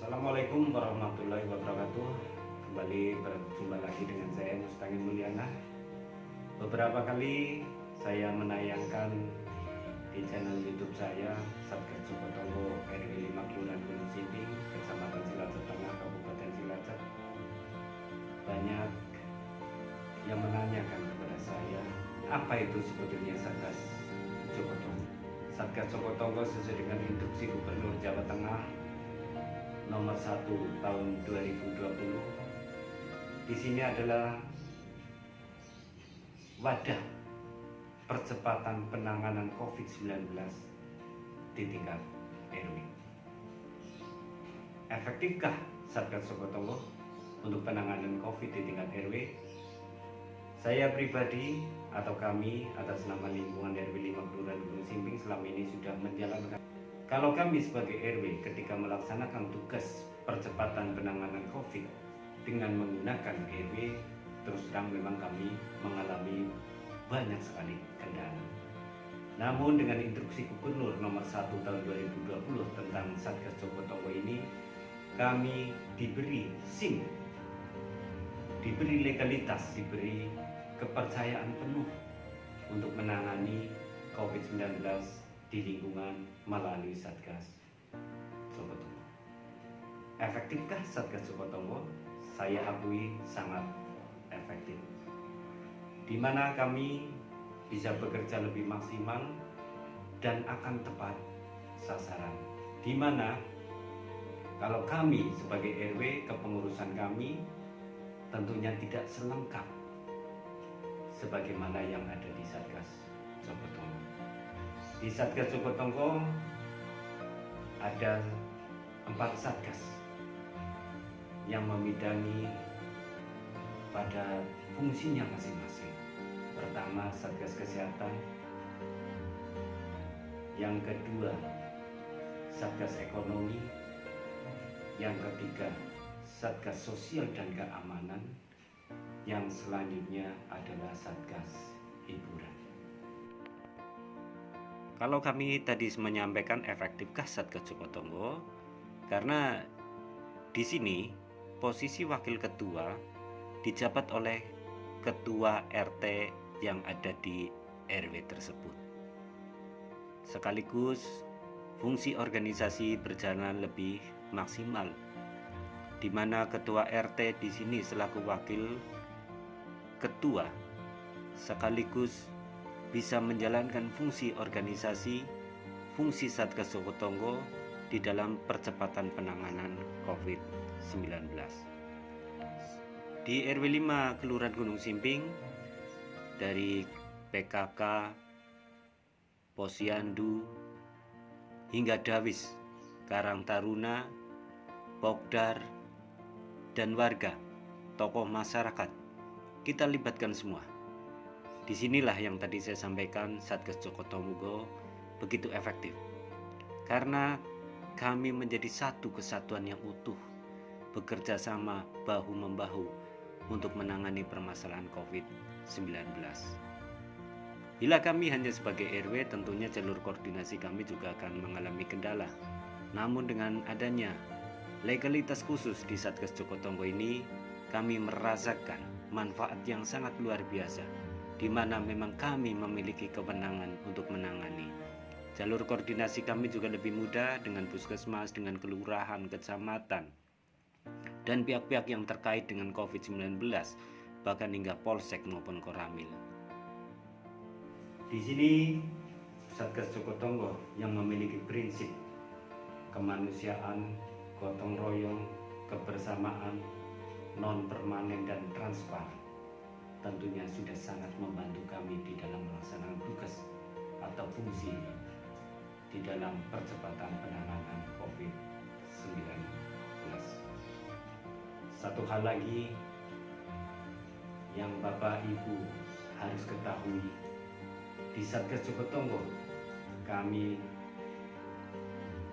Assalamualaikum warahmatullahi wabarakatuh. Kembali berjumpa lagi dengan saya Mustangin Mulyana. Beberapa kali saya menayangkan di channel YouTube saya Satgas Joko Tonggo RW 5 Kelurahan Gunung Simping, Kecamatan Cilacap Tengah, Kabupaten Cilacap. Banyak yang menanyakan kepada saya, apa itu sebetulnya Satgas Joko Tonggo? Satgas Joko Tonggo sesuai dengan instruksi Gubernur Jawa Tengah nomor 1 tahun 2020. Di sini adalah wadah percepatan penanganan COVID-19 di tingkat RW. Efektifkah Satgas Joko Tonggo untuk penanganan COVID di tingkat RW? Saya pribadi atau kami atas nama lingkungan RW 5 Kelurahan Gunung Simping selama ini sudah menjalankan. Kalau kami sebagai RW ketika melaksanakan tugas percepatan penanganan COVID dengan menggunakan RW, terus terang memang kami mengalami banyak sekali kendala. Namun dengan instruksi Gubernur nomor 1 tahun 2020 tentang Satgas Joko Tonggo ini, kami diberi SIM, diberi legalitas, diberi kepercayaan penuh untuk menangani COVID-19 di lingkungan melalui Satgas Joko Tonggo. Efektifkah Satgas Joko Tonggo? Saya akui sangat efektif. Di mana kami bisa bekerja lebih maksimal dan akan tepat sasaran. Di mana kalau kami sebagai RW, kepengurusan kami tentunya tidak selengkap sebagaimana yang ada di Satgas Joko Tonggo. Di Satgas Joko Tonggo ada 4 satgas yang membidangi pada fungsinya masing-masing. Pertama, Satgas Kesehatan. Yang kedua, Satgas Ekonomi. Yang ketiga, Satgas Sosial dan Keamanan. Yang selanjutnya adalah Satgas Hiburan. Kalau kami tadi menyampaikan efektifkah Satgas Joko Tonggo, karena di sini posisi wakil ketua dijabat oleh ketua RT yang ada di RW tersebut. Sekaligus fungsi organisasi berjalan lebih maksimal, di mana ketua RT di sini selaku wakil ketua sekaligus bisa menjalankan fungsi organisasi, fungsi Satgas Joko Tonggo di dalam percepatan penanganan COVID-19. Di RW 5 Kelurahan Gunung Simping, dari PKK, Posyandu, hingga Dawis, Karang Taruna, Pokdar, dan warga, tokoh masyarakat, kita libatkan semua. Disinilah yang tadi saya sampaikan, Satgas Joko Tonggo begitu efektif karena kami menjadi satu kesatuan yang utuh, bekerja sama bahu-membahu untuk menangani permasalahan COVID-19. Bila kami hanya sebagai RW, tentunya jalur koordinasi kami juga akan mengalami kendala. Namun dengan adanya legalitas khusus di Satgas Joko Tonggo ini, kami merasakan manfaat yang sangat luar biasa, di mana memang kami memiliki kewenangan untuk menangani. Jalur koordinasi kami juga lebih mudah dengan puskesmas, dengan kelurahan, kecamatan, dan pihak-pihak yang terkait dengan COVID-19, bahkan hingga Polsek maupun Koramil. Di sini Satgas Joko Tonggo yang memiliki prinsip kemanusiaan, gotong royong, kebersamaan, non permanen dan transparan, tentunya sudah sangat membantu kami di dalam melaksanakan tugas atau fungsi di dalam percepatan penanganan COVID-19. Satu hal lagi yang Bapak Ibu harus ketahui, di Satgas Joko Tonggo kami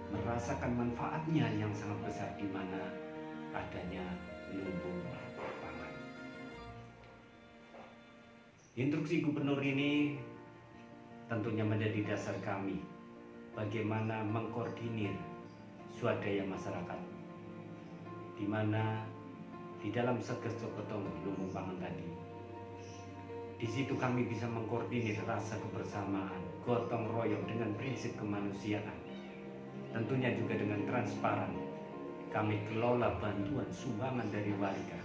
merasakan manfaatnya yang sangat besar, di mana adanya lumbung pangan. Instruksi Gubernur ini tentunya menjadi dasar kami bagaimana mengkoordinir swadaya masyarakat di mana di dalam Satgas Jogotongo Lumbung Pangan tadi, di situ kami bisa mengkoordinir rasa kebersamaan, gotong royong dengan prinsip kemanusiaan. Tentunya juga dengan transparan, kami kelola bantuan sumbangan dari warga,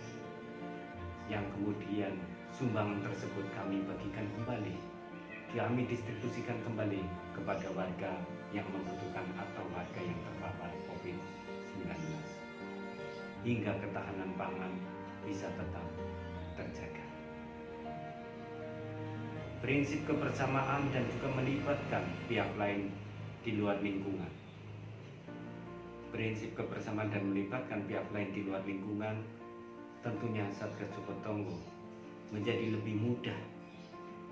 yang kemudian sumbangan tersebut kami bagikan kembali, kami distribusikan kembali kepada warga yang membutuhkan atau warga yang terpapar COVID-19, hingga ketahanan pangan bisa tetap terjaga. Prinsip kebersamaan dan juga melibatkan pihak lain di luar lingkungan. Prinsip kebersamaan dan melibatkan pihak lain di luar lingkungan, tentunya Satgas Jogotongo menjadi lebih mudah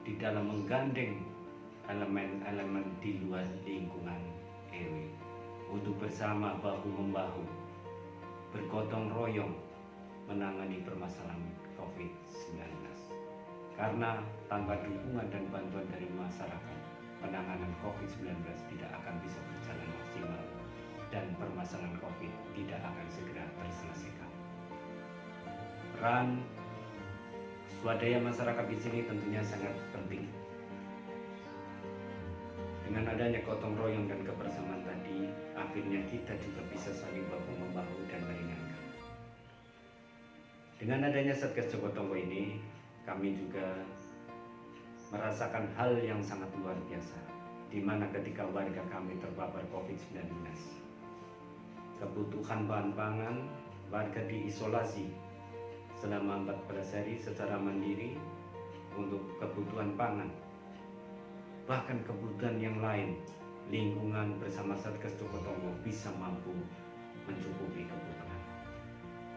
di dalam menggandeng elemen-elemen di luar lingkungan RW untuk bersama bahu-membahu bergotong royong menangani permasalahan COVID-19. Karena tanpa dukungan dan bantuan dari masyarakat, penanganan COVID-19 tidak akan bisa berjalan maksimal dan permasalahan COVID tidak akan segera terselesaikan. Peran swadaya masyarakat di sini tentunya sangat penting. Dengan adanya gotong royong dan kebersamaan tadi, akhirnya kita juga bisa saling bahu-membahu dan meringankan. Dengan adanya Satgas Jogotongo ini, kami juga merasakan hal yang sangat luar biasa, di mana ketika warga kami terpapar COVID-19, kebutuhan bahan pangan, warga diisolasi selama 14 hari secara mandiri untuk kebutuhan pangan. Bahkan kebutuhan yang lain, lingkungan bersama Satgas Jogotongo bisa mampu mencukupi kebutuhan.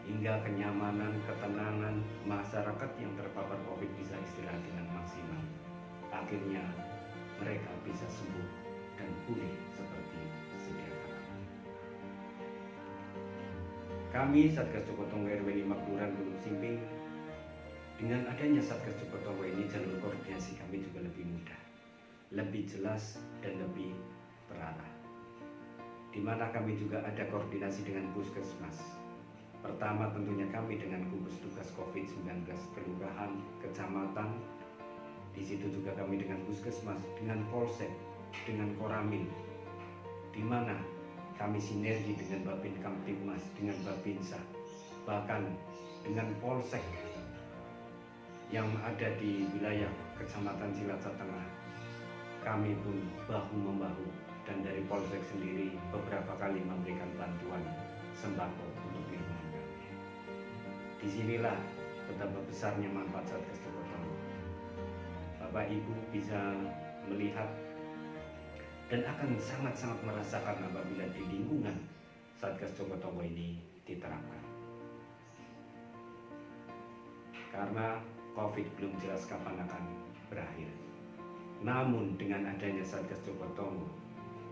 Hingga kenyamanan, ketenangan masyarakat yang terpapar COVID bisa istirahat dengan maksimal. Akhirnya mereka bisa sembuh dan pulih seperti sedia kala. Kami Satgas Jogotongo RW 5 Kelurahan Gunung Simping, dengan adanya Satgas Jogotongo ini, jalur koordinasi kami juga lebih mudah, lebih jelas dan lebih terarah. Di mana kami juga ada koordinasi dengan Puskesmas. Pertama tentunya kami dengan gugus tugas COVID-19 kelurahan, kecamatan. Di situ juga kami dengan Puskesmas, dengan Polsek, dengan Koramil, di mana kami sinergi dengan Babin Kamtibmas, dengan Babinsa, bahkan dengan Polsek yang ada di wilayah Kecamatan Cilacap Tengah. Kami pun bahu-membahu, dan dari Polsek sendiri beberapa kali memberikan bantuan sembako untuk lingkungan kami. Disinilah betapa besarnya manfaat Satgas Jogotongo. Bapak Ibu bisa melihat dan akan sangat-sangat merasakan apabila di lingkungan Satgas Jogotongo ini diterapkan. Karena COVID belum jelas kapan akan berakhir. Namun dengan adanya Satgas Jogotongo,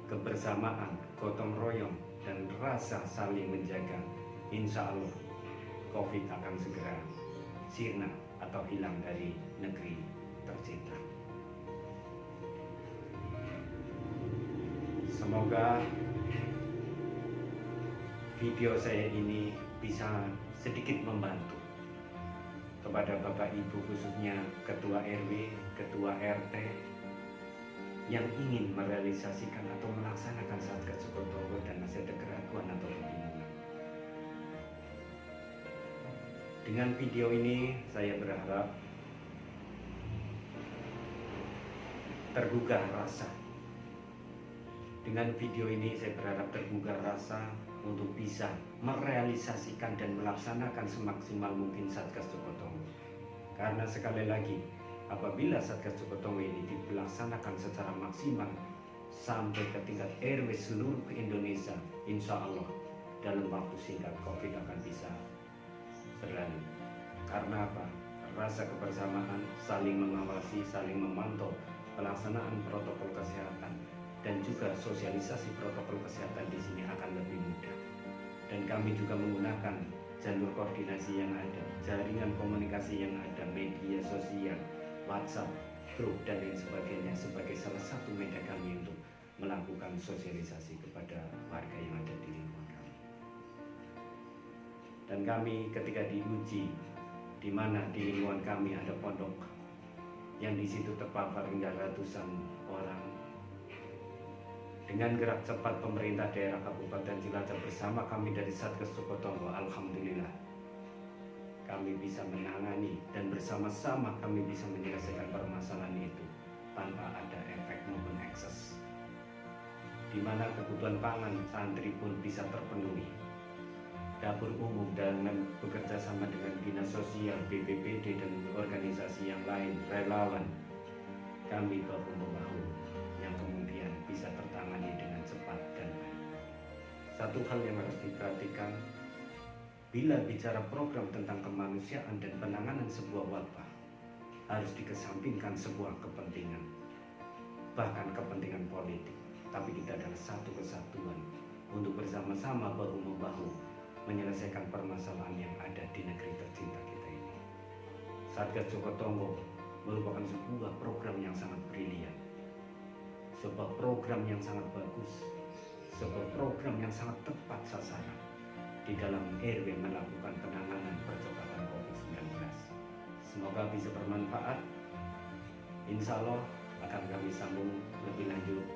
kebersamaan, gotong royong, dan rasa saling menjaga, insya Allah COVID akan segera sirna atau hilang dari negeri tercinta. Semoga video saya ini bisa sedikit membantu kepada Bapak Ibu, khususnya Ketua RW, Ketua RT yang ingin merealisasikan atau melaksanakan Satgas Jogotongo dan masih ada keraguan atau kebingungan. Dengan video ini saya berharap tergugah rasa. Dengan video ini saya berharap tergugah rasa untuk bisa merealisasikan dan melaksanakan semaksimal mungkin Satgas Jogotongo. Karena sekali lagi, apabila Satgas Jogotongo ini dilaksanakan secara maksimal sampai ke tingkat RW seluruh Indonesia, insya Allah dalam waktu singkat COVID akan bisa berlalu. Karena apa? Rasa kebersamaan, saling mengawasi, saling memantau pelaksanaan protokol kesehatan dan juga sosialisasi protokol kesehatan di sini akan lebih mudah. Dan kami juga menggunakan jalur koordinasi yang ada, jaringan komunikasi yang ada, media sosial, WhatsApp, grup, dan lain sebagainya sebagai salah satu media kami untuk melakukan sosialisasi kepada warga yang ada di lingkungan kami. Dan kami ketika diuji, di mana di lingkungan kami ada pondok yang di situ terpapar hingga ratusan orang. Dengan gerak cepat pemerintah daerah Kabupaten Cilacap bersama kami dari Satgas Jogotongo, alhamdulillah kami bisa menangani dan bersama-sama kami bisa menyelesaikan permasalahan itu tanpa ada efek maupun ekses, di mana kebutuhan pangan santri pun bisa terpenuhi. Dapur umum dengan bekerja sama dengan Dinas Sosial, BPBD dan organisasi yang lain, relawan, kami bahu-membahu yang kemudian bisa tertangani dengan cepat dan baik. Satu hal yang harus diperhatikan, bila bicara program tentang kemanusiaan dan penanganan sebuah wabah, harus dikesampingkan sebuah kepentingan, bahkan kepentingan politik, tapi kita adalah satu kesatuan untuk bersama-sama bahu-membahu menyelesaikan permasalahan yang ada di negeri tercinta kita ini. Satgas Jogotongo merupakan sebuah program yang sangat brilian, sebuah program yang sangat bagus, sebuah program yang sangat tepat sasaran di dalam RW melakukan penanganan percepatan COVID-19. Semoga bisa bermanfaat. Insya Allah akan kami sambung lebih lanjut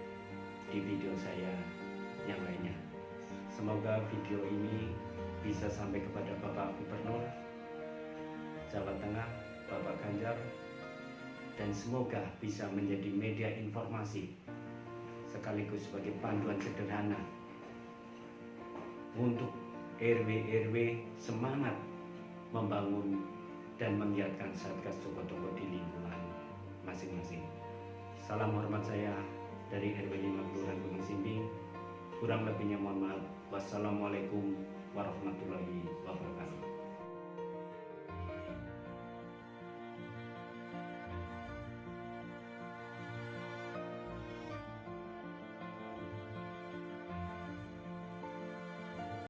di video saya yang lainnya. Semoga video ini bisa sampai kepada Bapak Gubernur Jawa Tengah, Bapak Ganjar, dan semoga bisa menjadi media informasi sekaligus sebagai panduan sederhana untuk RW-RW semangat membangun dan menggiatkan Satgas Jogotongo di lingkungan masing-masing. Salam hormat saya dari RW 5 Kelurahan Gunung Simbing. Kurang lebihnya mohon maaf. Wassalamualaikum